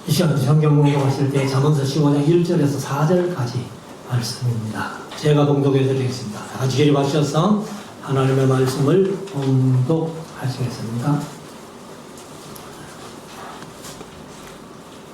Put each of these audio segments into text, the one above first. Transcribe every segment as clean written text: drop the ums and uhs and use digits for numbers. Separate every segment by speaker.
Speaker 1: 이 시간 성경 공독하실 때 잠언서 15장 1절에서 4절까지 말씀입니다. 제가 봉독해 드리겠습니다. 다 같이 기립하셔서 하나님의 말씀을 봉독하시겠습니다.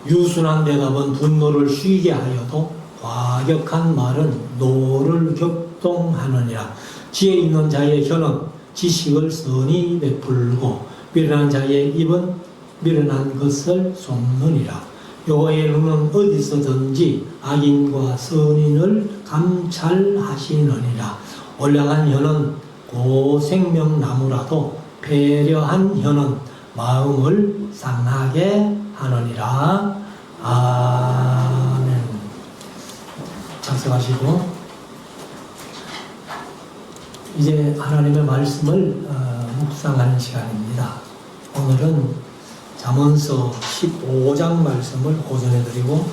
Speaker 1: 유순한 대답은 분노를 쉬게 하여도 과격한 말은 노를 격동하느니라. 지혜 있는 자의 혀는 지식을 선히 베풀고 미련한 자의 입은 미련한 것을 쏟느니라. 여호와의 눈은 어디서든지 악인과 선인을 감찰하시느니라. 올량한 혀는 고생명나무라도 배려한 혀는 마음을 상하게 하느니라. 아멘. 작성하시고 이제 하나님의 말씀을 묵상하는 시간입니다. 오늘은 잠언서 15장 말씀을 오전에 드리고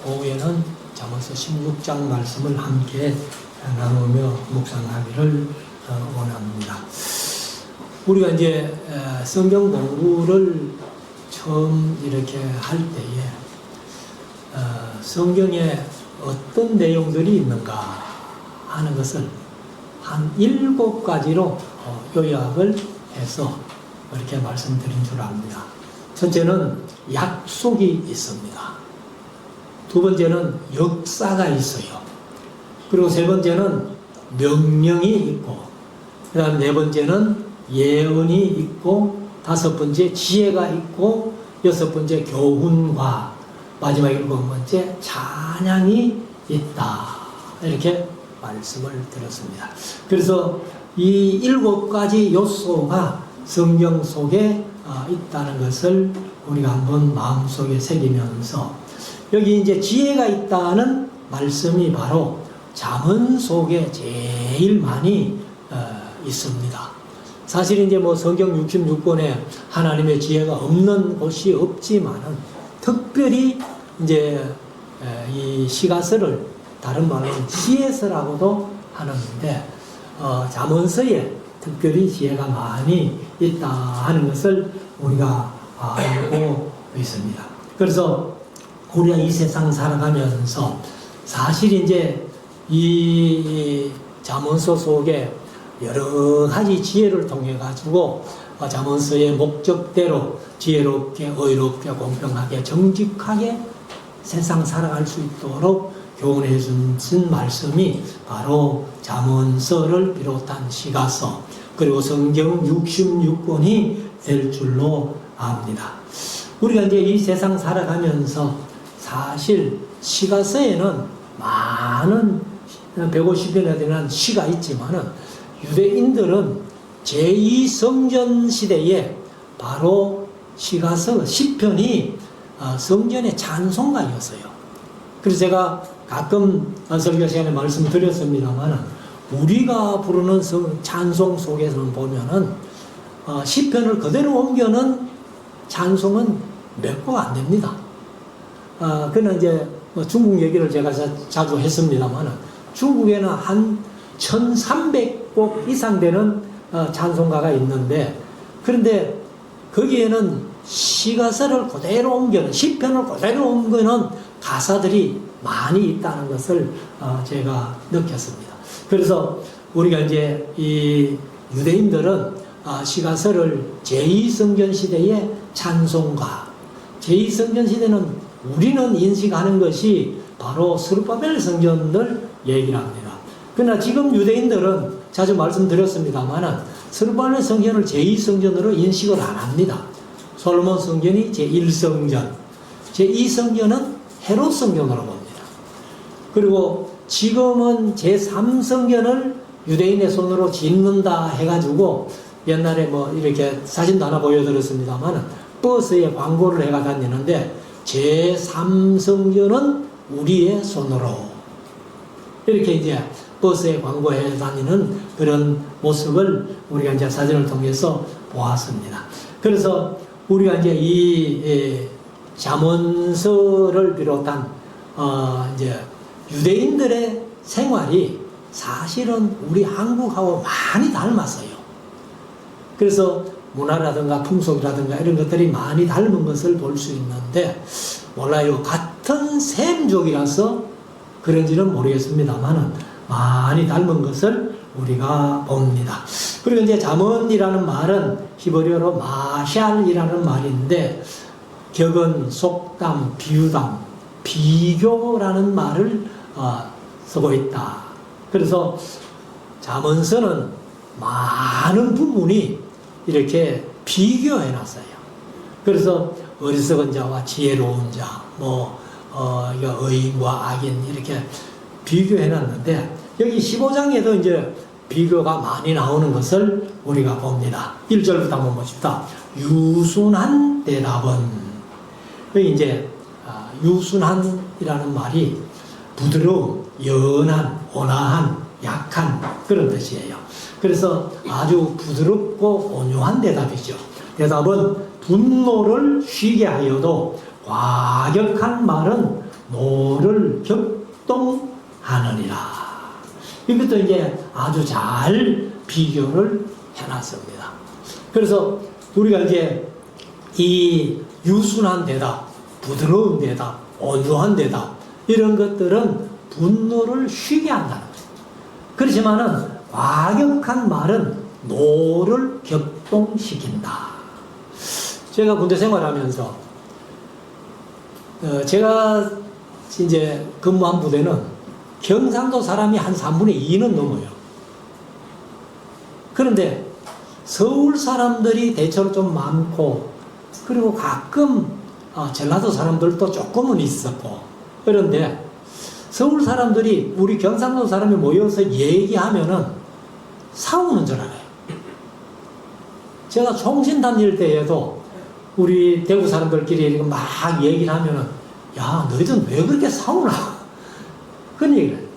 Speaker 1: 오후에는 잠언서 16장 말씀을 함께 나누며 묵상하기를 원합니다. 우리가 이제 성경 공부를 처음 이렇게 할 때에 성경에 어떤 내용들이 있는가 하는 것을 한 7가지로 요약을 해서 이렇게 말씀드린 줄 압니다. 첫째는 약속이 있습니다. 두 번째는 역사가 있어요. 그리고 세 번째는 명령이 있고, 그 다음 네 번째는 예언이 있고, 다섯 번째 지혜가 있고, 여섯 번째 교훈과 마지막 일곱 번째 찬양이 있다. 이렇게 말씀을 드렸습니다. 그래서 이 7가지 요소가 성경 속에 있다는 것을 우리가 한번 마음속에 새기면서 여기 이제 지혜가 있다는 말씀이 바로 잠언 속에 제일 많이 있습니다. 사실 이제 뭐 성경 66권에 하나님의 지혜가 없는 곳이 없지만은 특별히 이제 이 시가서를 다른 말로는 지혜서라고도 하는데 잠언서에 특별히 지혜가 많이 있다 하는 것을 우리가 알고 있습니다. 그래서 우리가 이 세상 살아가면서 사실 이제 이 잠언서 속에 여러 가지 지혜를 통해 가지고 잠언서의 목적대로 지혜롭게, 의롭게, 공평하게, 정직하게 세상 살아갈 수 있도록 교훈해 주신 말씀이 바로 잠언서를 비롯한 시가서 그리고 성경 66권이 될 줄로 압니다. 우리가 이제 이 세상 살아가면서 사실 시가서에는 많은 150여나 되는 시가 있지만은 유대인들은 제2성전 시대에 바로 시가서 시편이 성전의 찬송가였어요. 그래서 제가 가끔 설교 시간에 말씀드렸습니다만 우리가 부르는 찬송 속에서는 보면은 시편을 그대로 옮겨는 찬송은 몇 곡 안 됩니다. 그는 이제 중국 얘기를 제가 자주 했습니다만 중국에는 한 1300곡 이상 되는 찬송가가 있는데 그런데 거기에는 시가서를 그대로 옮겨는 시편을 그대로 옮기는 가사들이 많이 있다는 것을 제가 느꼈습니다. 그래서 우리가 이제 이 유대인들은 시가서를 제2성전 시대의 찬송가, 제2성전 시대는 우리는 인식하는 것이 바로 스룹바벨 성전을 얘기를 합니다. 그러나 지금 유대인들은 자주 말씀드렸습니다만 스룹바벨 성전을 제2성전으로 인식을 안 합니다. 솔로몬 성전이 제1성전, 제2성전은 헤롯 성전으로 봅니다. 그리고 지금은 제3성전을 유대인의 손으로 짓는다 해가지고 옛날에 뭐 이렇게 사진도 하나 보여드렸습니다만 버스에 광고를 해가 다니는데 제3성전은 우리의 손으로 이렇게 이제 버스에 광고해 다니는 그런 모습을 우리가 이제 사진을 통해서 보았습니다. 그래서 우리가 이제 이 잠언서를 비롯한 이제 유대인들의 생활이 사실은 우리 한국하고 많이 닮았어요. 그래서 문화라든가 풍속이라든가 이런 것들이 많이 닮은 것을 볼 수 있는데 몰라요. 같은 셈족이라서 그런지는 모르겠습니다만은 많이 닮은 것을 우리가 봅니다. 그리고 이제 잠언이라는 말은 히브리어로 마샬이라는 말인데 격은 속담, 비유담, 비교라는 말을 쓰고 있다. 그래서 잠언서는 많은 부분이 이렇게 비교해 놨어요. 그래서 어리석은 자와 지혜로운 자, 의인과 악인 이렇게 비교해 놨는데 여기 15장에도 이제 비교가 많이 나오는 것을 우리가 봅니다. 1절부터 한번 보십시다. 유순한 대답은, 여기 이제 유순한이라는 말이 부드러움, 연한, 온화한, 약한 그런 뜻이에요. 그래서 아주 부드럽고 온유한 대답이죠. 대답은 분노를 쉬게 하여도 과격한 말은 노를 격동하느니라. 이것도 이제 아주 잘 비교를 해놨습니다. 그래서 우리가 이제 이 유순한 대답, 부드러운 대답, 온유한 대답 이런 것들은 분노를 쉬게 한다는 거예요. 그렇지만은 과격한 말은 노를 격동시킨다. 제가 군대 생활하면서 제가 이제 근무한 부대는 경상도 사람이 한 3분의 2는 넘어요. 그런데 서울 사람들이 대체로 좀 많고 그리고 가끔 전라도 사람들도 조금은 있었고 그런데 서울 사람들이 우리 경상도 사람이 모여서 얘기하면은 싸우는 줄 알아요. 제가 총신 다닐 때에도 우리 대구 사람들끼리 막 얘기를 하면은 야, 너희들 왜 그렇게 싸우나? 그런 얘기를 해요.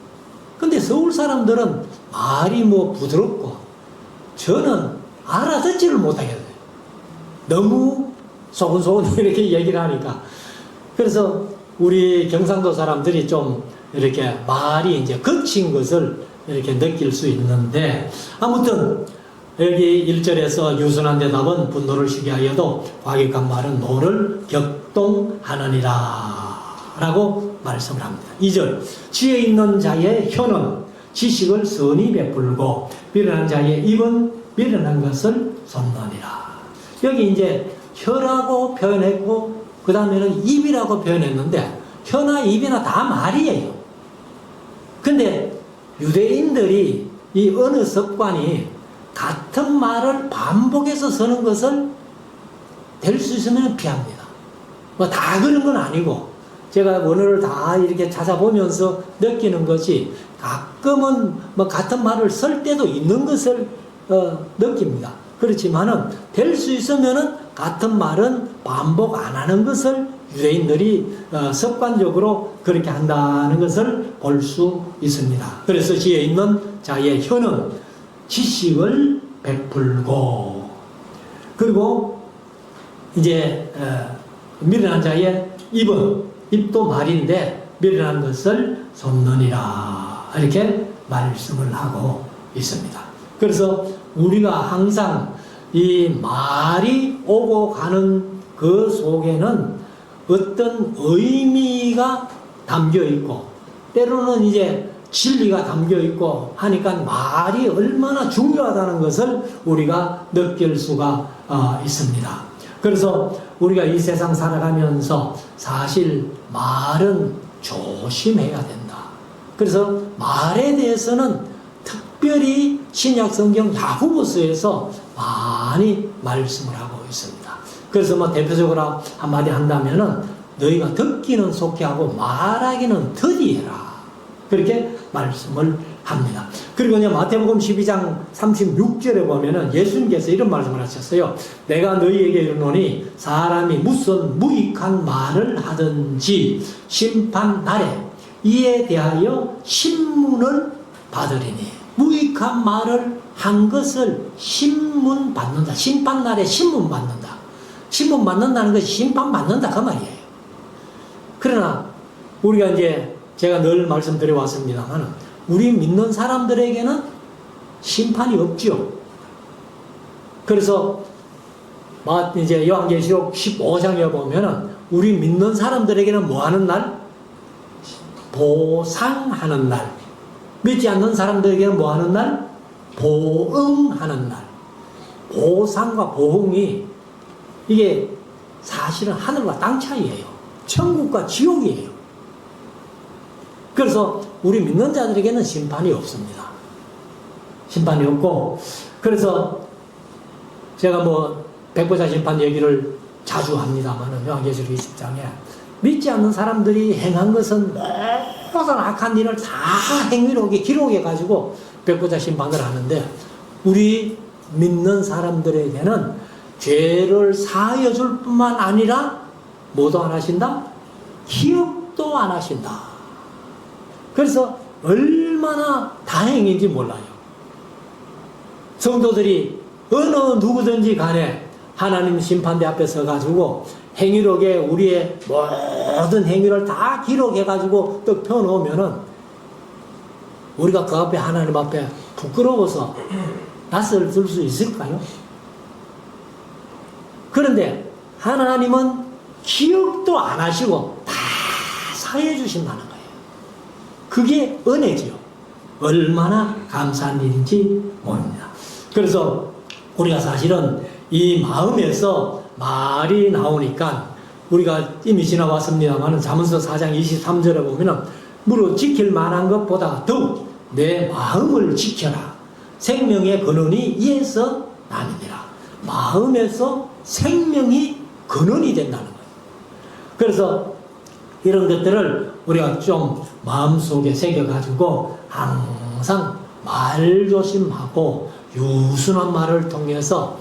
Speaker 1: 근데 서울 사람들은 말이 부드럽고 저는 알아듣지를 못하겠어요. 너무 소근소근 이렇게 얘기를 하니까. 그래서 우리 경상도 사람들이 좀 이렇게 말이 이제 거친 것을 이렇게 느낄 수 있는데 아무튼 여기 1절에서 유순한 대답은 분노를 쉬게 하여도 과격한 말은 노를 격동하느니라 라고 말씀을 합니다. 2절 지혜 있는 자의 혀는 지식을 선히 베풀고 미련한 자의 입은 미련한 것을 쏟느니라. 여기 이제 혀라고 표현했고 그 다음에는 입이라고 표현했는데 혀나 입이나 다 말이에요. 근데 유대인들이 이 언어 습관이 같은 말을 반복해서 쓰는 것을 될 수 있으면 피합니다. 다 그런 건 아니고 제가 언어를 다 이렇게 찾아보면서 느끼는 것이 가끔은 같은 말을 쓸 때도 있는 것을 느낍니다. 그렇지만은 될 수 있으면은 같은 말은 반복 안 하는 것을 유대인들이 습관적으로 그렇게 한다는 것을 볼 수 있습니다. 그래서 지혜 있는 자의 혀는 지식을 베풀고 그리고 이제 미련한 자의 입도 말인데 미련한 것을 쏟느니라 이렇게 말씀을 하고 있습니다. 그래서 우리가 항상 이 말이 오고 가는 그 속에는 어떤 의미가 담겨 있고 때로는 이제 진리가 담겨 있고 하니까 말이 얼마나 중요하다는 것을 우리가 느낄 수가 있습니다. 그래서 우리가 이 세상 살아가면서 사실 말은 조심해야 된다. 그래서 말에 대해서는 특별히 신약성경 야고보서에서 많이 말씀을 하고 있습니다. 그래서 대표적으로 한마디 한다면은 너희가 듣기는 속히 하고 말하기는 더디해라. 그렇게 말씀을 합니다. 그리고 이제 마태복음 12장 36절에 보면은 예수님께서 이런 말씀을 하셨어요. 내가 너희에게 이르노니 사람이 무슨 무익한 말을 하든지 심판 날에 이에 대하여 신문을 받으리니 무익한 말을 한 것을 신문 받는다. 심판 날에 신문 받는다. 신문 받는다는 것이 심판 받는다 그 말이에요. 그러나 우리가 이제 제가 늘 말씀드려 왔습니다만 우리 믿는 사람들에게는 심판이 없죠. 그래서 이제 요한계시록 15장에 보면은 우리 믿는 사람들에게는 뭐 하는 날? 보상하는 날. 믿지 않는 사람들에게는 뭐 하는 날? 보응하는 날. 보상과 보응이 이게 사실은 하늘과 땅 차이예요. 천국과 지옥이에요. 그래서 우리 믿는 자들에게는 심판이 없습니다. 심판이 없고, 그래서 제가 뭐 백보자 심판 얘기를 자주 합니다만은 요한계시록 20장에 믿지 않는 사람들이 행한 것은 모든 악한 일을 다 행위록에 기록해 가지고 백보자 심판을 하는데, 우리 믿는 사람들에게는 죄를 사하여 줄 뿐만 아니라 뭐도 안 하신다? 기억도 안 하신다. 그래서 얼마나 다행인지 몰라요. 성도들이 어느 누구든지 간에 하나님 심판대 앞에 서가지고 행위록에 우리의 모든 행위를 다 기록해가지고 또 펴놓으면은 우리가 그 앞에 하나님 앞에 부끄러워서 낯을 들 수 있을까요? 그런데 하나님은 기억도 안 하시고 다 사해 주신다는 거예요. 그게 은혜지요. 얼마나 감사한 일인지 모릅니다. 그래서 우리가 사실은 이 마음에서 말이 나오니까 우리가 이미 지나왔습니다만 잠언서 4장 23절에 보면은 무릇 지킬 만한 것보다 더욱 내 마음을 지켜라. 생명의 근원이 이에서 나느니라. 마음에서 생명이 근원이 된다는 거예요. 그래서 이런 것들을 우리가 좀 마음속에 새겨가지고 항상 말조심하고 유순한 말을 통해서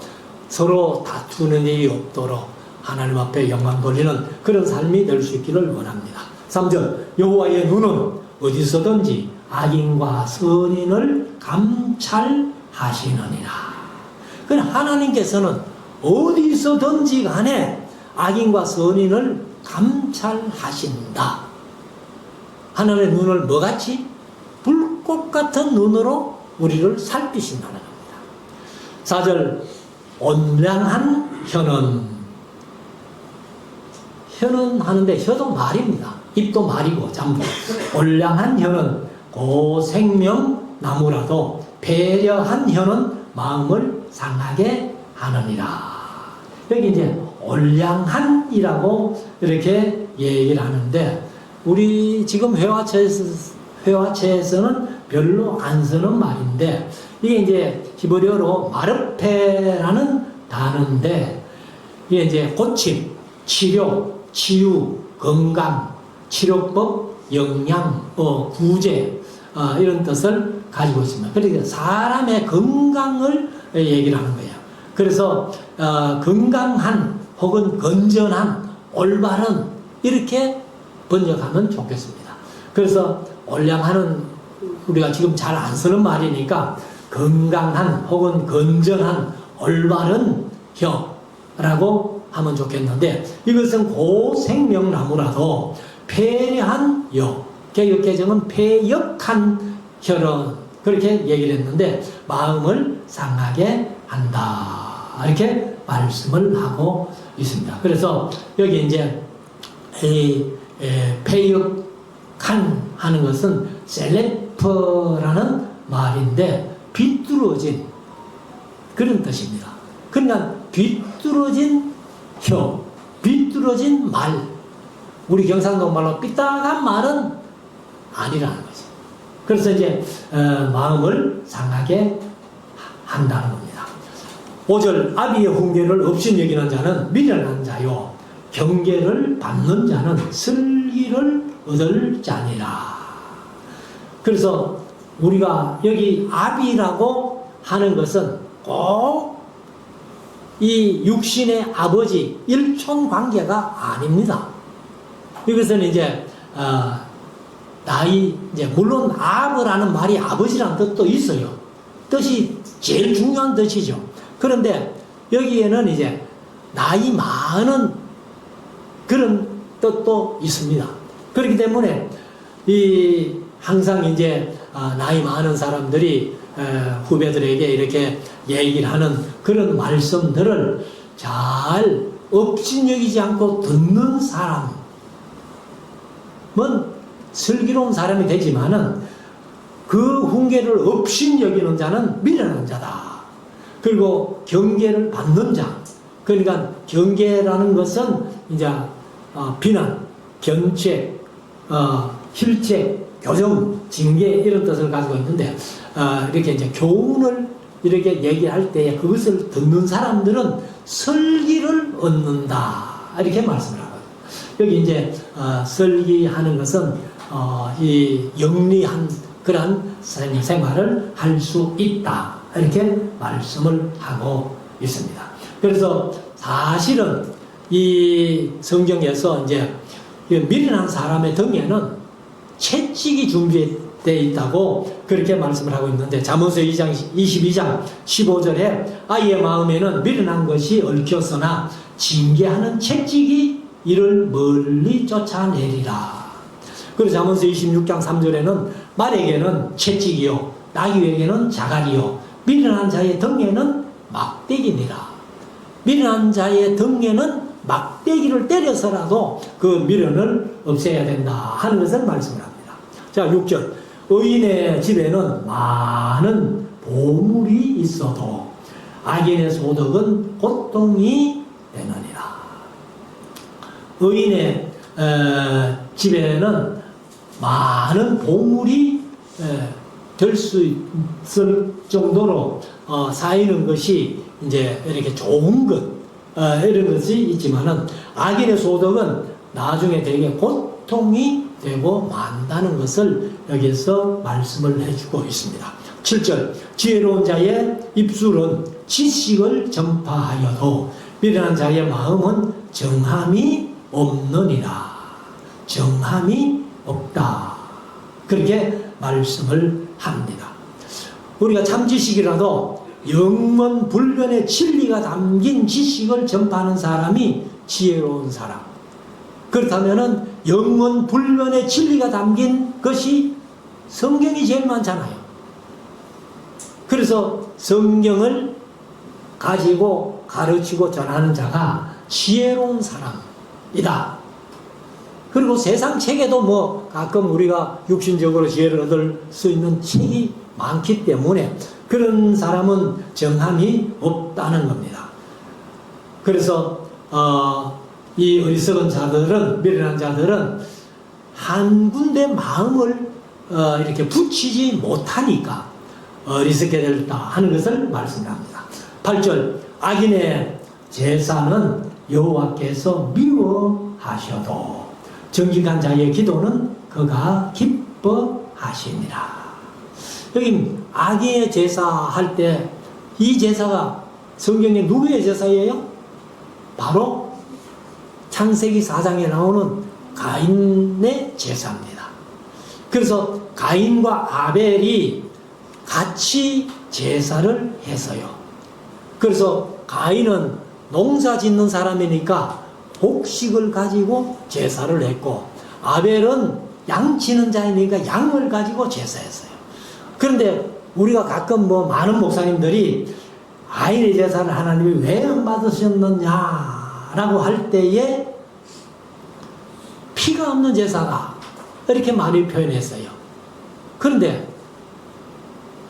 Speaker 1: 서로 다투는 일이 없도록 하나님 앞에 영광 돌리는 그런 삶이 될 수 있기를 원합니다. 3절 여호와의 눈은 어디서든지 악인과 선인을 감찰하시느니라. 그러나 하나님께서는 어디서든지 간에 악인과 선인을 감찰하신다. 하늘의 눈을 뭐같이? 불꽃 같은 눈으로 우리를 살피신다는 겁니다. 4절 온량한 혀는, 혀는 하는데 혀도 말입니다. 입도 말이고 전부. 온량한 혀는 고생명 나무라도 배려한 혀는 마음을 상하게 하느니라. 여기 이제 온량한이라고 이렇게 얘기를 하는데, 우리 지금 회화체에서는 별로 안 쓰는 말인데, 이게 이제 히브리어로 마르페라는 단어인데, 이게 이제 고침, 치료, 치유, 건강, 치료법, 영양, 구제, 이런 뜻을 가지고 있습니다. 그러니까 사람의 건강을 얘기를 하는 거예요. 그래서 건강한 혹은 건전한, 올바른 이렇게 번역하면 좋겠습니다. 그래서 온량한은 우리가 지금 잘 안 쓰는 말이니까 건강한 혹은 건전한 올바른 혀라고 하면 좋겠는데, 이것은 고생명나무라도 배려한 혀, 개역개정은 폐역한 혀는 그렇게 얘기를 했는데 마음을 상하게 한다, 이렇게 말씀을 하고 있습니다. 그래서 여기 이제 폐역한 하는 것은 셀레프라는 말인데 비뚤어진 그런 뜻입니다. 그러니까 비뚤어진 혀, 비뚤어진 말, 우리 경상도 말로 삐딱한 말은 아니라는 거죠. 그래서 이제 마음을 상하게 한다는 겁니다. 5절 아비의 훈계를 없인 여기는 자는 미련한 자요 경계를 받는 자는 슬기를 얻을 자니라. 그래서 우리가 여기 아비라고 하는 것은 꼭 이 육신의 아버지 일촌 관계가 아닙니다. 이것은 이제 나이, 이제 물론 아버라는 말이 아버지라는 뜻도 있어요. 뜻이 제일 중요한 뜻이죠. 그런데 여기에는 이제 나이 많은 그런 뜻도 있습니다. 그렇기 때문에 이 항상 이제 나이 많은 사람들이 후배들에게 이렇게 얘기를 하는 그런 말씀들을 잘 업신여기지 않고 듣는 사람은 슬기로운 사람이 되지만은 그 훈계를 업신여기는 자는 미련한 자다. 그리고 경계를 받는 자. 그러니까 경계라는 것은 이제 비난, 견책, 힐책, 교정, 징계 이런 뜻을 가지고 있는데 이렇게 이제 교훈을 이렇게 얘기할 때 그것을 듣는 사람들은 설기를 얻는다. 이렇게 말씀을 하거든요. 여기 이제 설기하는 것은 이 영리한 그런 생활을 할 수 있다. 이렇게 말씀을 하고 있습니다. 그래서 사실은 이 성경에서 이제 미련한 사람의 등에는 채찍이 준비되어 있다고 그렇게 말씀을 하고 있는데 잠언서 22장 15절에 아이의 마음에는 미련한 것이 얽혔으나 징계하는 채찍이 이를 멀리 쫓아내리라. 그리고 잠언서 26장 3절에는 말에게는 채찍이요 나귀에게는 자갈이요 미련한 자의 등에는 막대기니라. 미련한 자의 등에는 막대기를 때려서라도 그 미련을 없애야 된다 하는 것을 말씀을 합니다. 자, 6절. 의인의 집에는 많은 보물이 있어도 악인의 소득은 고통이 되느니라. 의인의 집에는 많은 보물이 될 수 있을 정도로 쌓이는 것이 이제 이렇게 좋은 것, 이런 것이 있지만은 악인의 소득은 나중에 되게 고통이 되고 만다는 것을 여기서 말씀을 해주고 있습니다. 7절. 지혜로운 자의 입술은 지식을 전파하여도 미련한 자의 마음은 정함이 없느니라. 정함이 없다. 그렇게 말씀을 합니다. 우리가 참 지식이라도 영문불변의 진리가 담긴 지식을 전파하는 사람이 지혜로운 사람. 그렇다면은 영문불변의 진리가 담긴 것이 성경이 제일 많잖아요. 그래서 성경을 가지고 가르치고 전하는 자가 지혜로운 사람이다. 그리고 세상 책에도 뭐 가끔 우리가 육신적으로 지혜를 얻을 수 있는 책이 많기 때문에 그런 사람은 정함이 없다는 겁니다. 그래서 이 어리석은 자들은, 미련한 자들은 한 군데 마음을 이렇게 붙이지 못하니까 어리석게 됐다 하는 것을 말씀합니다. 8절. 악인의 제사는 여호와께서 미워하셔도 정직한 자의 기도는 그가 기뻐하시니라. 여기 악인의 제사 할 때 이 제사가 성경에 누구의 제사예요? 바로 창세기 4장에 나오는 가인의 제사입니다. 그래서 가인과 아벨이 같이 제사를 해서요. 그래서 가인은 농사 짓는 사람이니까 곡식을 가지고 제사를 했고 아벨은 양치는 자이니까 양을 가지고 제사했어요. 그런데 우리가 가끔 뭐 많은 목사님들이 가인의 제사를 하나님이 왜 안 받으셨느냐라고 할 때에 피가 없는 제사다 이렇게 많이 표현했어요. 그런데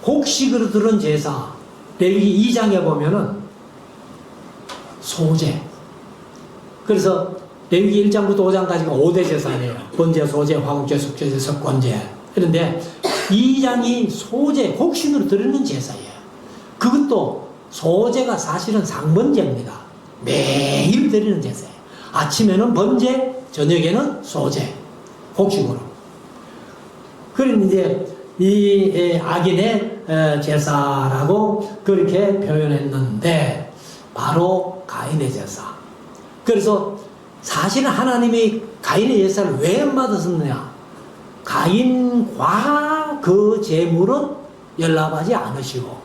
Speaker 1: 곡식으로 들은 제사 레위기 2장에 보면은 소제, 그래서 레위기 1장부터 5장까지가 5대 제사예요. 번제, 소제, 화목제, 속죄제, 석권제. 그런데 2장이 소제, 곡식으로 드리는 제사예요. 그것도 소제가 사실은 상번제입니다. 매일 드리는 제사예요. 아침에는 번제, 저녁에는 소제, 곡식으로. 그런데 이제 이 악인의 제사라고 그렇게 표현했는데 바로 가인의 제사. 그래서 사실은 하나님이 가인의 제사를 왜 안 받으셨느냐? 가인과 그 제물은 연락하지 않으시고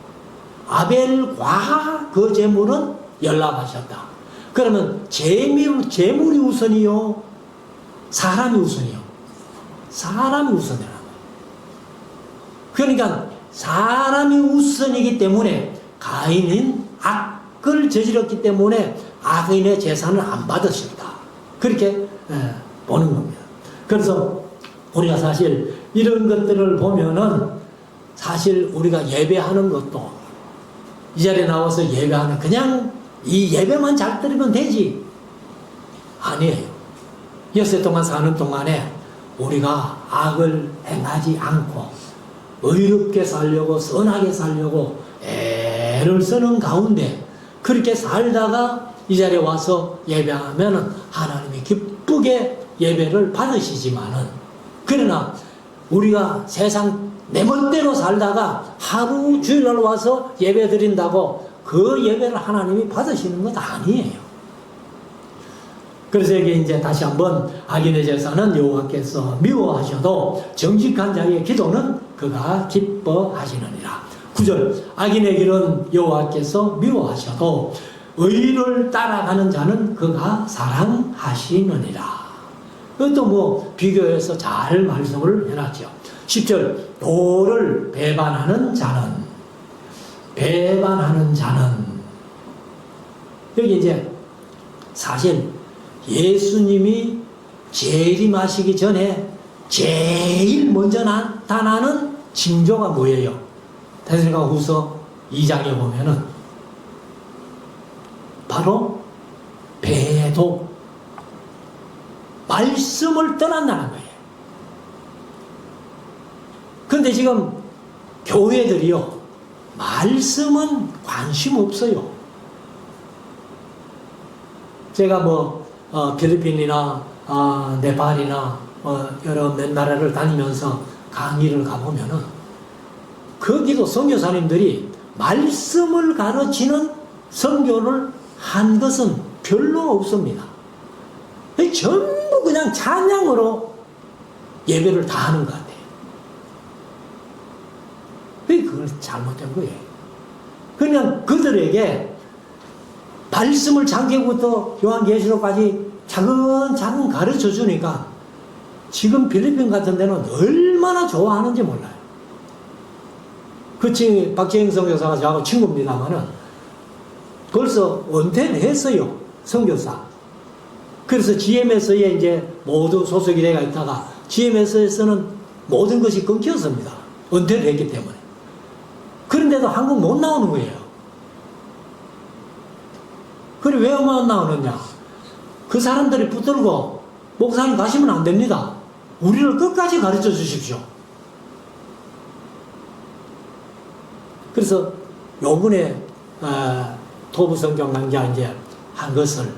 Speaker 1: 아벨과 그 제물은 연락하셨다. 그러면 제물이 우선이요? 사람이 우선이요? 사람이 우선이라는 거예요. 그러니까 사람이 우선이기 때문에 가인은 악을 저질렀기 때문에 악인의 제사는 안 받으셨다. 그렇게 보는 겁니다. 그래서 우리가 사실 이런 것들을 보면은 사실 우리가 예배하는 것도 이 자리에 나와서 예배하는 그냥 이 예배만 잘 드리면 되지. 아니에요. 여세 동안 사는 동안에 우리가 악을 행하지 않고 의롭게 살려고 선하게 살려고 애를 쓰는 가운데 그렇게 살다가 이 자리에 와서 예배하면 하나님이 기쁘게 예배를 받으시지만은 그러나 우리가 세상 내 멋대로 살다가 하루 주일날 와서 예배 드린다고 그 예배를 하나님이 받으시는 것 아니에요. 그래서 여기 이제 다시 한번 악인의 제사는 여호와께서 미워하셔도 정직한 자의 기도는 그가 기뻐하시느니라. 9절 악인의 길은 여호와께서 미워하셔도 의를 따라가는 자는 그가 사랑하시느니라. 그것도 뭐 비교해서 잘 말씀을 해놨죠. 10절 도를 배반하는 자는 여기 이제 사실 예수님이 재림하시기 전에 제일 먼저 나타나는 징조가 뭐예요? 데살로니가후서 2장에 보면은 바로 배도 말씀을 떠난다는 거예요. 근데 지금 교회들이요 말씀은 관심 없어요. 제가 필리핀이나 네팔이나 여러 몇 나라를 다니면서 강의를 가보면은 거기도 선교사님들이 말씀을 가르치는 선교를 한 것은 별로 없습니다. 전부 그냥 찬양으로 예배를 다 하는 것 같아요. 그걸 잘못된 거예요. 그냥 그들에게 말씀을 창세기부터 요한계시록까지 차근차근 가르쳐 주니까 지금 필리핀 같은 데는 얼마나 좋아하는지 몰라요. 박재영 선교사가 저하고 친구입니다만은 벌써 은퇴를 했어요. 선교사. 그래서 GMS에 이제 모두 소속이 되어 있다가 GMS에서는 모든 것이 끊겼습니다. 은퇴를 했기 때문에. 그런데도 한국 못 나오는 거예요. 그래 왜 못 나오느냐? 그 사람들이 붙들고 목사님 가시면 안 됩니다. 우리를 끝까지 가르쳐 주십시오. 그래서 요번에 토부 성경 강좌 이제 한 것을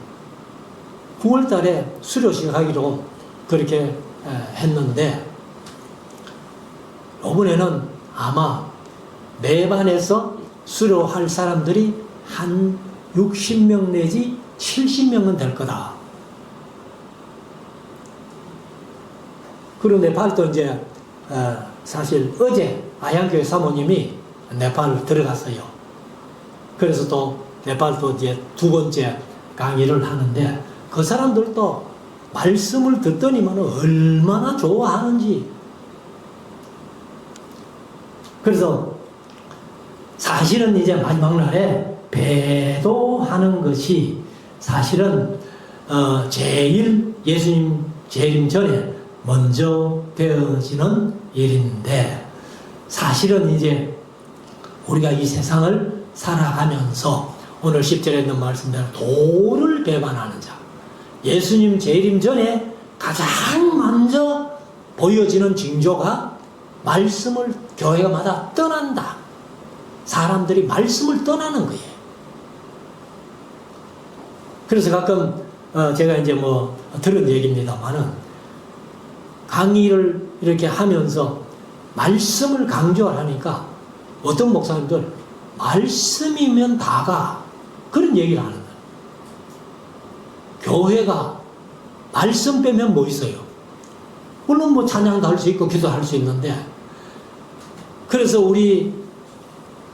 Speaker 1: 9월 달에 수료식 하기로 그렇게 했는데 요번에는 아마 매반에서 수료할 사람들이 한 60명 내지 70명은 될 거다. 그리고 네팔도 이제 사실 어제 아양교회 사모님이 네팔 들어갔어요. 그래서 또 네팔도 이제 두 번째 강의를 하는데 그 사람들도 말씀을 듣더니만 얼마나 좋아하는지. 그래서 사실은 이제 마지막 날에 배도하는 것이 사실은 제일 예수님 재림 전에 먼저 되어지는 일인데 사실은 이제 우리가 이 세상을 살아가면서 오늘 10절에 있는 말씀대로 도를 배반하는 자, 예수님 재림 전에 가장 먼저 보여지는 징조가 말씀을 교회마다 떠난다. 사람들이 말씀을 떠나는 거예요. 그래서 가끔 제가 이제 들은 얘기입니다만은 강의를 이렇게 하면서 말씀을 강조하니까 어떤 목사님들 말씀이면 다가 그런 얘기를 하는 거예요. 교회가 말씀 빼면 뭐 있어요? 물론 찬양도 할 수 있고 기도할 수 있는데 그래서 우리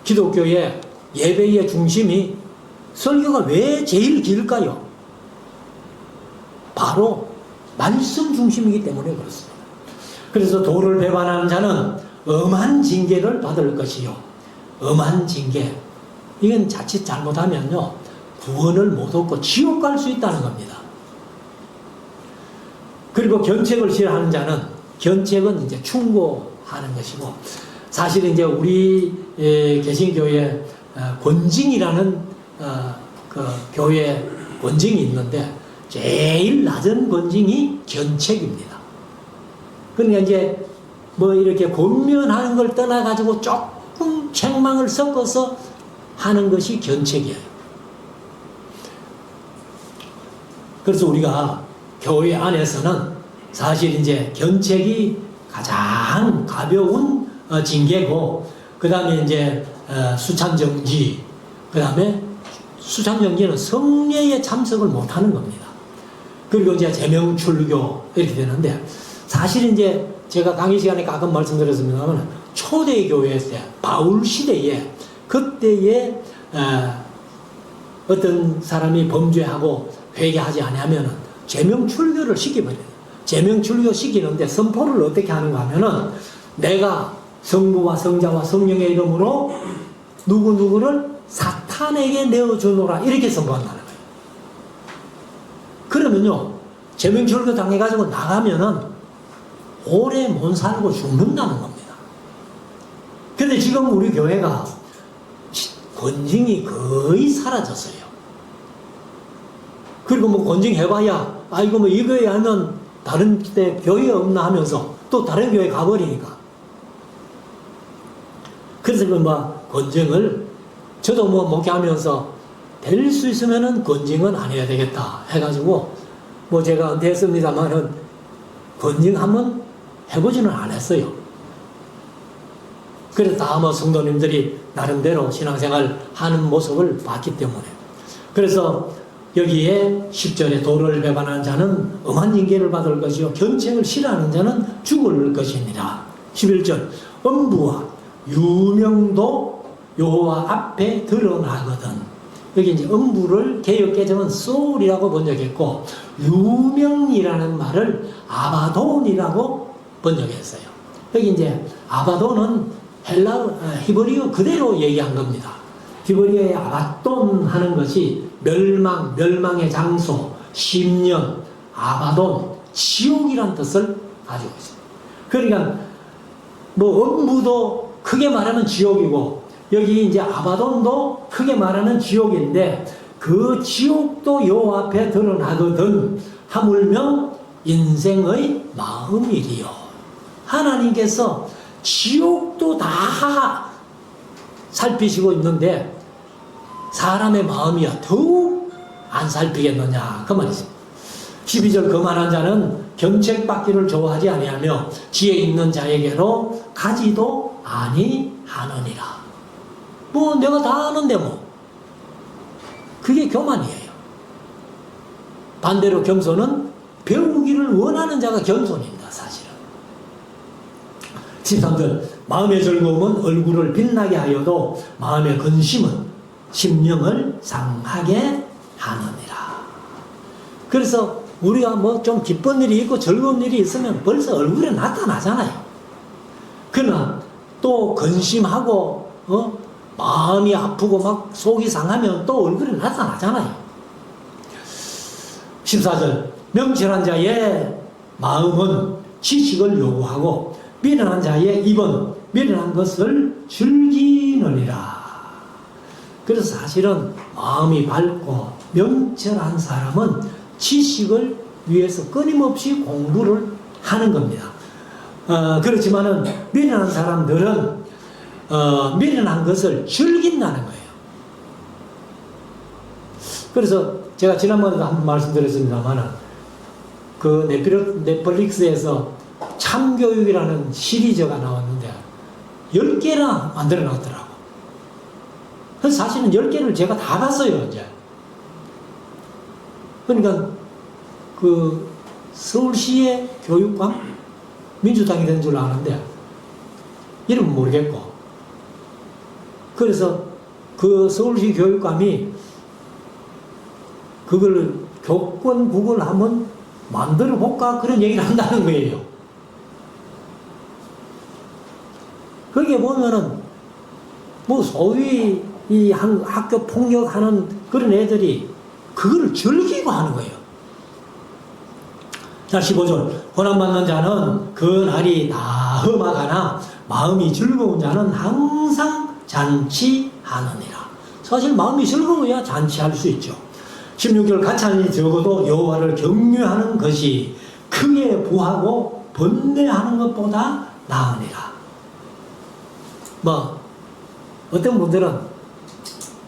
Speaker 1: 기독교의 예배의 중심이 설교가 왜 제일 길까요? 바로 말씀 중심이기 때문에 그렇습니다. 그래서 도를 배반하는 자는 엄한 징계를 받을 것이요. 엄한 징계. 이건 자칫 잘못하면요. 구원을 못 얻고 지옥 갈 수 있다는 겁니다. 그리고 견책을 싫어하는 자는 견책은 이제 충고하는 것이고 사실 이제 우리 개신교회 권징이라는 그 교회 권징이 있는데 제일 낮은 권징이 견책입니다. 그러니까 이제 뭐 이렇게 권면하는 걸 떠나가지고 조금 책망을 섞어서 하는 것이 견책이에요. 그래서 우리가 교회 안에서는 사실 이제 견책이 가장 가벼운 징계고, 그 다음에 이제 수찬정지, 그 다음에 수찬정지는 성례에 참석을 못하는 겁니다. 그리고 이제 제명출교 이렇게 되는데, 사실 이제 제가 강의 시간에 가끔 말씀드렸습니다만 초대교회 때 바울 시대에 그때에 어떤 사람이 범죄하고 회개하지 않으면은 제명출교를 시켜버려요. 제명출교 시키는데 선포를 어떻게 하는가 하면은 내가 성부와 성자와 성령의 이름으로 누구누구를 사탄에게 내어주노라 이렇게 선포한다는 거예요. 그러면요 제명출교 당해가지고 나가면은 오래 못 살고 죽는다는 겁니다. 근데 지금 우리 교회가 권징이 거의 사라졌어요. 그리고 뭐 권징해봐야 이거 뭐 이 교회 하면 다른 때 교회 없나 하면서 또 다른 교회 가버리니까. 그래서 뭐 권징을 저도 뭐 목회하면서 될 수 있으면은 권징은 안 해야 되겠다 해가지고 뭐 제가 은퇴했습니다만은 권징 한번 해보지는 않았어요. 그래서 다 뭐 성도님들이 나름대로 신앙생활 하는 모습을 봤기 때문에. 그래서 여기에 10절에 도를 배반하는 자는 엄한 징계를 받을 것이요 견책을 싫어하는 자는 죽을 것이니라. 11절 음부와 유명도 여호와 앞에 드러나거든. 여기 이제 음부를 개역개정은 소울이라고 번역했고 유명이라는 말을 아바돈이라고 번역했어요. 여기 이제 아바돈은 히브리어 그대로 얘기한 겁니다. 히브리어의 아바돈 하는 것이 멸망의 장소, 심령, 아바돈, 지옥이란 뜻을 가지고 있습니다. 그러니까 뭐 음부도 크게 말하면 지옥이고 여기 이제 아바돈도 크게 말하는 지옥인데 그 지옥도 여호와 앞에 드러나거든. 하물며 인생의 마음이리요. 하나님께서 지옥도 다 살피시고 있는데 사람의 마음이야 더욱 안 살피겠느냐 그 말이죠. 12절 거만한 자는 견책받기를 좋아하지 아니하며 지혜 있는 자에게로 가지도 아니하느니라. 뭐 내가 다 아는데 뭐 그게 교만이에요. 반대로 겸손은 배우기를 원하는 자가 겸손입니다. 사실은. 13절 마음의 즐거움은 얼굴을 빛나게 하여도 마음의 근심은 심령을 상하게 하느니라. 그래서 우리가 뭐 좀 기쁜 일이 있고 즐거운 일이 있으면 벌써 얼굴에 나타나잖아요. 그러나 또 근심하고 마음이 아프고 막 속이 상하면 또 얼굴에 나타나잖아요. 14절 명철한 자의 마음은 지식을 요구하고 미련한 자의 입은 미련한 것을 즐기느니라. 그래서 사실은 마음이 밝고 명철한 사람은 지식을 위해서 끊임없이 공부를 하는 겁니다. 그렇지만은 미련한 사람들은 미련한 것을 즐긴다는 거예요. 그래서 제가 지난번에도 한번 말씀드렸습니다만은 그 넷플릭스에서 참교육이라는 시리즈가 나왔는데 10개나 만들어 놨더라고. 그래서 사실은 10개를 제가 다 봤어요, 이제. 그러니까 그 서울시의 교육감 민주당이 된 줄 아는데 이름은 모르겠고 그래서 그 서울시 교육감이 그걸 교권국을 한번 만들어 볼까 그런 얘기를 한다는 거예요. 거기에 보면은 뭐 소위 이 학교 폭력하는 그런 애들이 그거를 즐기고 하는 거예요. 자, 15절. 고난받는 자는 그 날이 다 험하거나 마음이 즐거운 자는 항상 잔치하느니라. 사실 마음이 즐거워야 잔치할 수 있죠. 16절. 가찬이 적어도 여호와를 경외하는 것이 크게 부하고 번뇌하는 것보다 나으니라. 뭐 어떤 분들은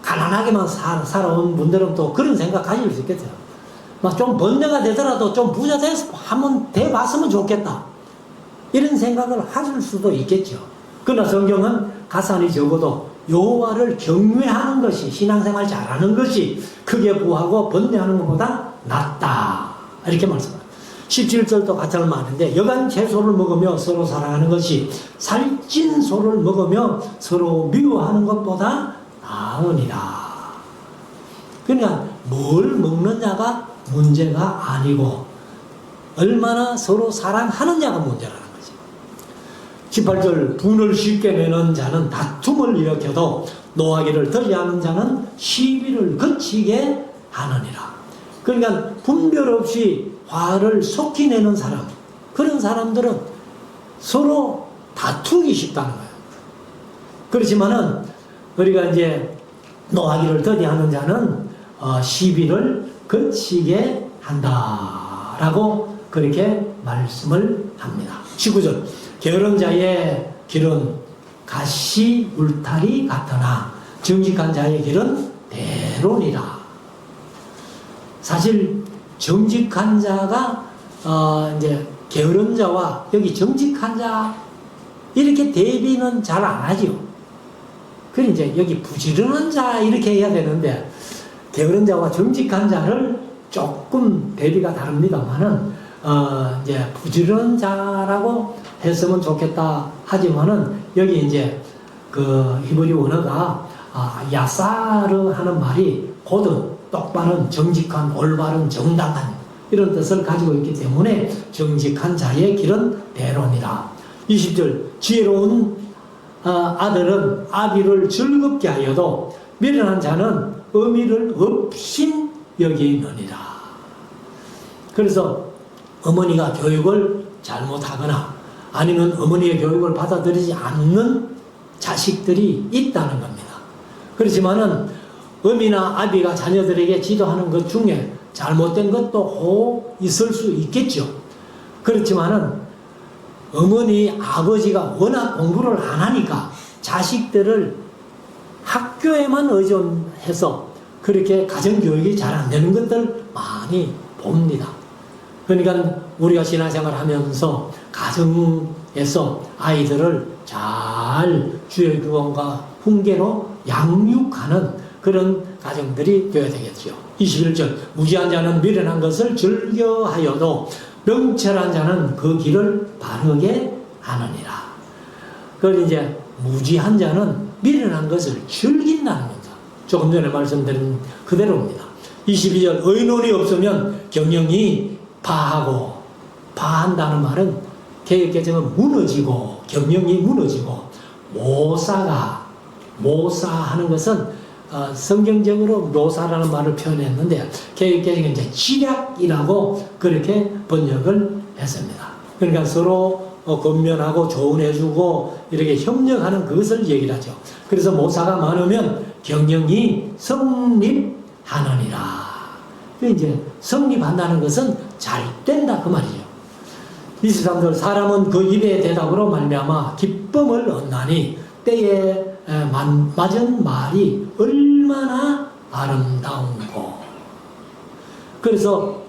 Speaker 1: 가난하게만 살아온 분들은 또 그런 생각 가질 수 있겠죠. 막 좀 번뇌가 되더라도 좀 부자 돼서 한번 돼봤으면 좋겠다, 이런 생각을 하실 수도 있겠죠. 그러나 성경은 가산이 적어도 여호와를 경외하는 것이, 신앙생활 잘하는 것이 크게 부하고 번뇌하는 것보다 낫다, 이렇게 말씀합니다. 17절도 가찬을 말하는데 여간 채소를 먹으며 서로 사랑하는 것이 살찐 소를 먹으며 서로 미워하는 것보다 나으니라. 그러니까 뭘 먹느냐가 문제가 아니고 얼마나 서로 사랑하느냐가 문제라는 거죠. 18절. 분을 쉽게 내는 자는 다툼을 일으켜도 노하기를 더디하는 자는 시비를 그치게 하느니라. 그러니까 분별 없이 화를 속히 내는 사람, 그런 사람들은 서로 다투기 쉽다는 거예요. 그렇지만은 우리가 이제 노하기를 더디하는 자는 시비를 그치게 한다라고 그렇게 말씀을 합니다. 19절. 게으른 자의 길은 가시 울타리 같으나 정직한 자의 길은 대론이라. 사실 정직한 자가 이제 게으른 자와 여기 정직한 자 이렇게 대비는 잘 안 하죠. 그래 이제 여기 부지런한 자 이렇게 해야 되는데 게으른 자와 정직한 자를 조금 대비가 다릅니다만은 이제 부지런한 자라고 했으면 좋겠다 하지만은 여기 이제 그 히브리 원어가 야사르 하는 말이 고든, 똑바른, 정직한, 올바른, 정당한 이런 뜻을 가지고 있기 때문에 정직한 자의 길은 대론이라. 20절. 지혜로운 아들은 아비를 즐겁게 하여도 미련한 자는 의미를 없인 여기느니라. 그래서 어머니가 교육을 잘못하거나 아니면 어머니의 교육을 받아들이지 않는 자식들이 있다는 겁니다. 그렇지만은 어미나 아비가 자녀들에게 지도하는 것 중에 잘못된 것도 혹 있을 수 있겠죠. 그렇지만은 어머니, 아버지가 워낙 공부를 안 하니까 자식들을 학교에만 의존해서 그렇게 가정교육이 잘 안 되는 것들 많이 봅니다. 그러니까 우리가 신앙생활 하면서 가정에서 아이들을 잘 주의 구원과 훈계로 양육하는 그런 가정들이 되어야 되겠죠. 21절. 무지한 자는 미련한 것을 즐겨하여도 명철한 자는 그 길을 바르게 하느니라. 그걸 이제 무지한 자는 미련한 것을 즐긴다는 겁니다. 조금 전에 말씀드린 그대로입니다. 22절. 의논이 없으면 경영이 파하고, 파한다는 말은 개혁개정은 무너지고 경영이 무너지고, 모사하는 것은 성경적으로 묘사라는 말을 표현했는데 개혁개정은 이제 지략이라고 그렇게 번역을 했습니다. 그러니까 서로 권면하고 조언해주고 이렇게 협력하는 그것을 얘기를 하죠. 그래서 모사가 많으면 경영이 성립하느니라. 이제 성립한다는 것은 잘 된다 그 말이죠. 23절. 사람은 그 입의 대답으로 말미암아 기쁨을 얻나니 때에 맞은 말이 얼마나 아름다운고. 그래서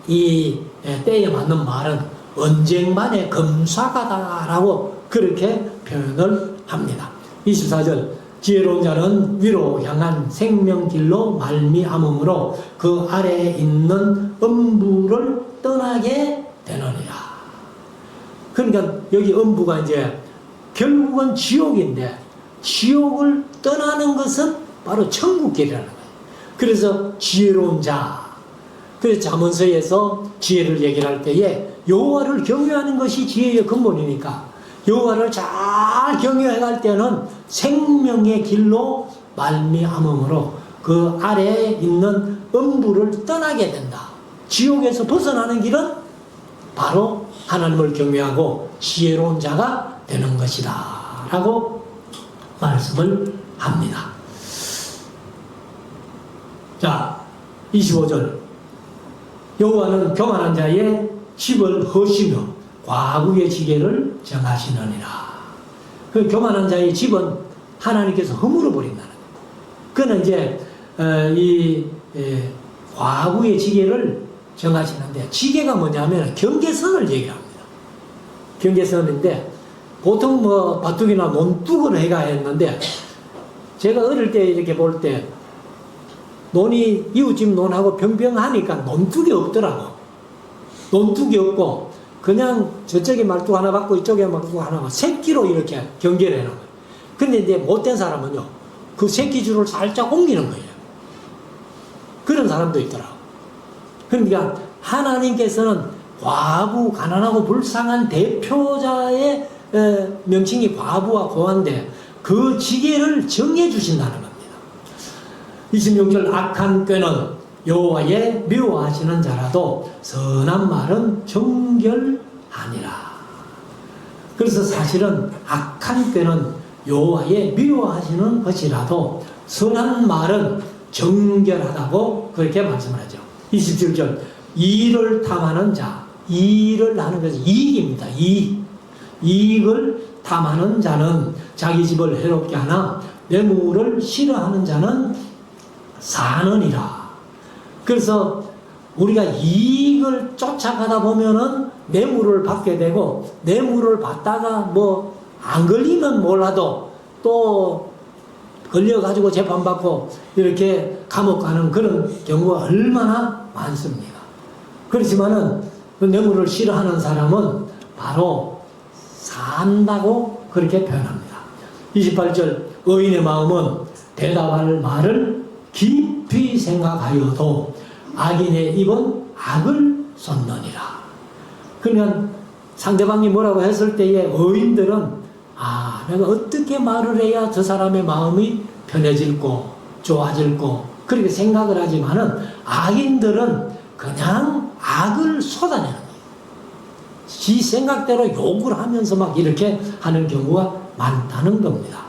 Speaker 1: 이 때에 맞는 말은 언쟁만의 금사가다라고 그렇게 표현을 합니다. 24절. 지혜로운 자는 위로 향한 생명길로 말미암음으로 그 아래에 있는 음부를 떠나게 되느니라. 그러니까 여기 음부가 이제 결국은 지옥인데 지옥을 떠나는 것은 바로 천국길이라는 거예요. 그래서 지혜로운 자. 그래서 잠언서에서 지혜를 얘기를 할 때에 여호와를 경외하는 것이 지혜의 근본이니까 여호와를 잘 경외해 갈 때는 생명의 길로 말미암음으로 그 아래에 있는 음부를 떠나게 된다. 지옥에서 벗어나는 길은 바로 하나님을 경외하고 지혜로운 자가 되는 것이다 라고 말씀을 합니다. 자, 25절. 여호와는 교만한 자의 집을 허시며 과부의 지게를 정하시느니라. 그 교만한 자의 집은 하나님께서 허물어 버린다는 거예요. 그는 이제 과부의 지게를 정하시는데, 지게가 뭐냐면 경계선을 얘기합니다. 경계선인데 보통 뭐 바둑이나 논둑을 해가 했는데, 제가 어릴 때 이렇게 볼 때 논이 이웃집 논하고 병병하니까 논둑이 없더라고. 논둑이 없고 그냥 저쪽에 말뚝 하나 받고 이쪽에 말뚝 하나 받고 새끼로 이렇게 경계를 해놓은 거예요. 근데 이제 못된 사람은요, 그 새끼 줄을 살짝 옮기는 거예요. 그런 사람도 있더라고. 그러니까 하나님께서는 과부, 가난하고 불쌍한 대표자의 명칭이 과부와 고아인데 그 지게를 정해 주신다는 겁니다. 26절. 악한 꾀는 여호와의 미워하시는 자라도 선한 말은 정결하니라. 그래서 사실은 악한 꾀는 여호와의 미워하시는 것이라도 선한 말은 정결하다고 그렇게 말씀을 하죠. 27절. 이익을 탐하는 자, 이익을 하는 것은 이익입니다. 이익을 탐하는 자는 자기 집을 해롭게 하나 뇌물을 싫어하는 자는 사느니라. 그래서 우리가 이익을 쫓아가다 보면은 뇌물을 받게 되고, 뇌물을 받다가 뭐 안 걸리면 몰라도 또 걸려가지고 재판받고 이렇게 감옥 가는 그런 경우가 얼마나 많습니다. 그렇지만은 그 뇌물을 싫어하는 사람은 바로 산다고 그렇게 표현합니다. 28절. 의인의 마음은 대답할 말을 깊이 생각하여도 악인의 입은 악을 쏟느니라. 그러니까 상대방이 뭐라고 했을 때에 의인들은 내가 어떻게 말을 해야 저 사람의 마음이 편해질고 좋아질고 그렇게 생각을 하지만은, 악인들은 그냥 악을 쏟아내는 거예요. 지 생각대로 욕을 하면서 막 이렇게 하는 경우가 많다는 겁니다.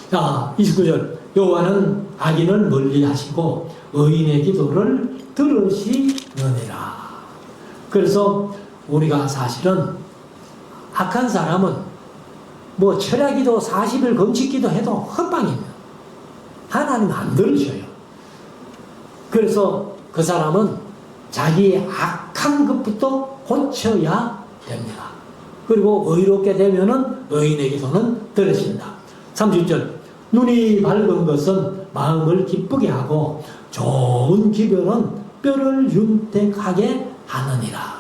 Speaker 1: 자, 29절. 여호와는 악인을 멀리 하시고 의인의 기도를 들으시느니라. 그래서 우리가 사실은 악한 사람은 뭐 철야기도 40일 금식기도 해도 헛방입니다. 하나님 안 들으셔요. 그래서 그 사람은 자기의 악한 것부터 고쳐야 됩니다. 그리고 의롭게 되면은 의인의 기도는 들으신다. 30절. 눈이 밝은 것은 마음을 기쁘게 하고 좋은 기별은 뼈를 윤택하게 하느니라.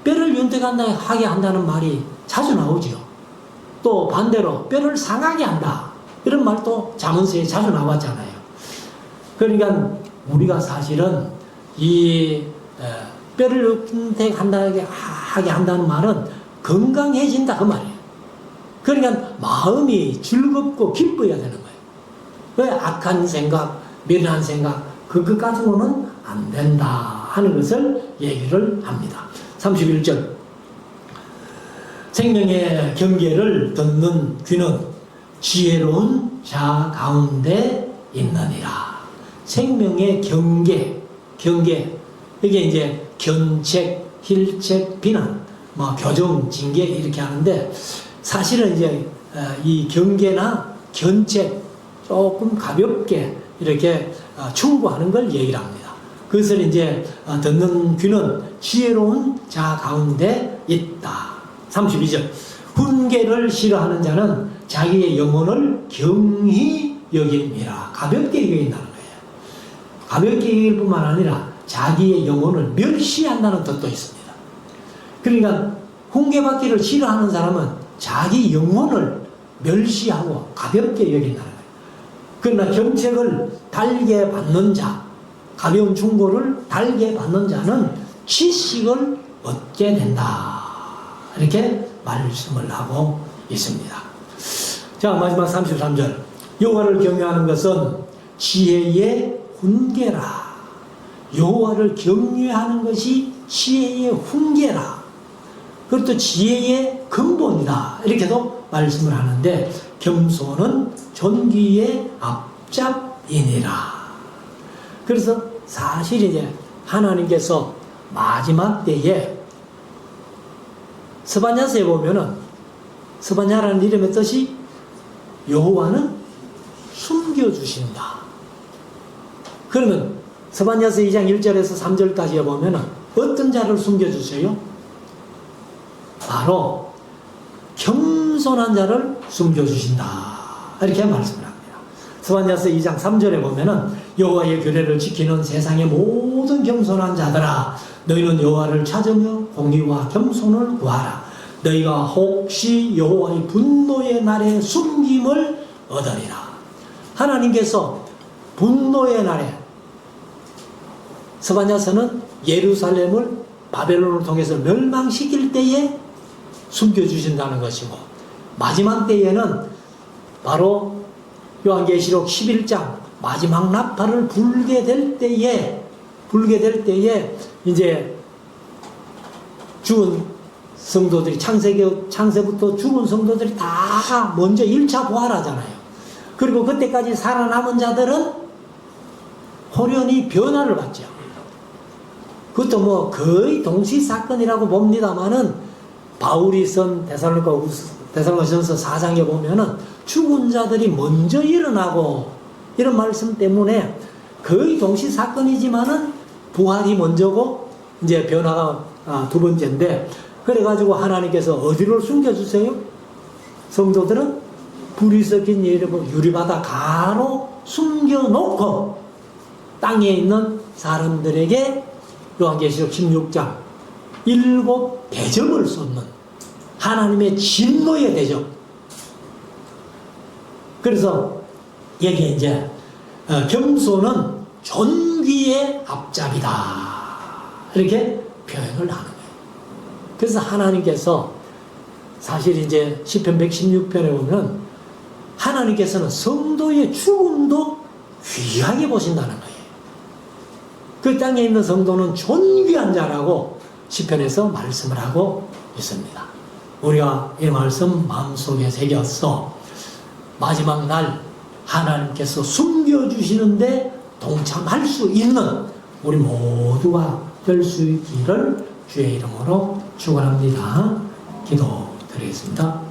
Speaker 1: 뼈를 윤택하게 한다는 말이 자주 나오죠. 또 반대로 뼈를 상하게 한다, 이런 말도 잠언서에 자주 나왔잖아요. 그러니까 우리가 사실은 이 뼈를 윤택하게 한다는 말은 건강해진다 그 말이에요. 그러니까 마음이 즐겁고 기뻐야 되는 거예요. 왜 악한 생각, 미련한 생각 그것 가지고는 안 된다 하는 것을 얘기를 합니다. 31절. 생명의 경계를 듣는 귀는 지혜로운 자 가운데 있느니라. 생명의 경계. 이게 이제 견책, 힐책, 비난, 뭐 교정, 징계 이렇게 하는데, 사실은 이제 이 경계나 견책 조금 가볍게 이렇게 충고하는 걸 얘기를 합니다. 그것을 이제 듣는 귀는 지혜로운 자 가운데 있다. 32절. 훈계를 싫어하는 자는 자기의 영혼을 경히 여깁니다. 가볍게 여긴다는 거예요. 가볍게 여길 뿐만 아니라 자기의 영혼을 멸시한다는 뜻도 있습니다. 그러니까 훈계받기를 싫어하는 사람은 자기 영혼을 멸시하고 가볍게 여긴다는 거예요. 그러나 경책을 달게 받는 자, 가벼운 충고를 달게 받는 자는 지식을 얻게 된다. 이렇게 말씀을 하고 있습니다. 자, 마지막 33절. 여호와를 경외하는 것은 지혜의 훈계라. 여호와를 경외하는 것이 지혜의 훈계라. 그것도 지혜의 근본이다. 이렇게도 말씀을 하는데, 겸손은 존귀의 앞잡이니라. 그래서 사실 이제 하나님께서 마지막 때에 스바냐서에 보면은, 스바냐라는 이름의 뜻이 여호와는 숨겨주신다. 그러면 스바냐서 2장 1절에서 3절까지에 보면은 어떤 자를 숨겨주세요? 바로 겸손한 자를 숨겨주신다. 이렇게 말씀을 합니다. 스바냐서 2장 3절에 보면은 여호와의 규례를 지키는 세상의 모든 겸손한 자들아, 너희는 여호와를 찾으며 공의와 겸손을 구하라. 너희가 혹시 여호와의 분노의 날에 숨김을 얻으리라. 하나님께서 분노의 날에, 스바냐서는 예루살렘을 바벨론을 통해서 멸망시킬 때에 숨겨주신다는 것이고, 마지막 때에는 바로 요한계시록 11장 마지막 나팔을 불게 될 때에 이제 죽은 성도들이, 창세부터 죽은 성도들이 다 먼저 1차 부활하잖아요. 그리고 그때까지 살아남은 자들은 호련히 변화를 받죠. 그것도 뭐 거의 동시 사건이라고 봅니다만은, 바울이 쓴 데살로니가전서 4장에 보면은 죽은 자들이 먼저 일어나고, 이런 말씀 때문에 거의 동시 사건이지만은 부활이 먼저고 이제 변화가 두 번째인데, 그래가지고 하나님께서 어디로 숨겨주세요? 성도들은 불이 섞인 유리바다 가로 숨겨놓고 땅에 있는 사람들에게 요한계시록 16장 7 대접을 쏟는 하나님의 진노의 대접. 그래서 여기에 이제 겸손은 존귀의 앞잡이다, 이렇게 표현을 하는 거예요. 그래서 하나님께서 사실 이제 시편 116편에 보면 하나님께서는 성도의 죽음도 귀하게 보신다는 거예요. 그 땅에 있는 성도는 존귀한 자라고 시편에서 말씀을 하고 있습니다. 우리가 이 말씀 마음속에 새겼어 마지막 날 하나님께서 숨겨주시는데 동참할 수 있는 우리 모두가 될 수 있기를 주의 이름으로 축원합니다. 기도드리겠습니다.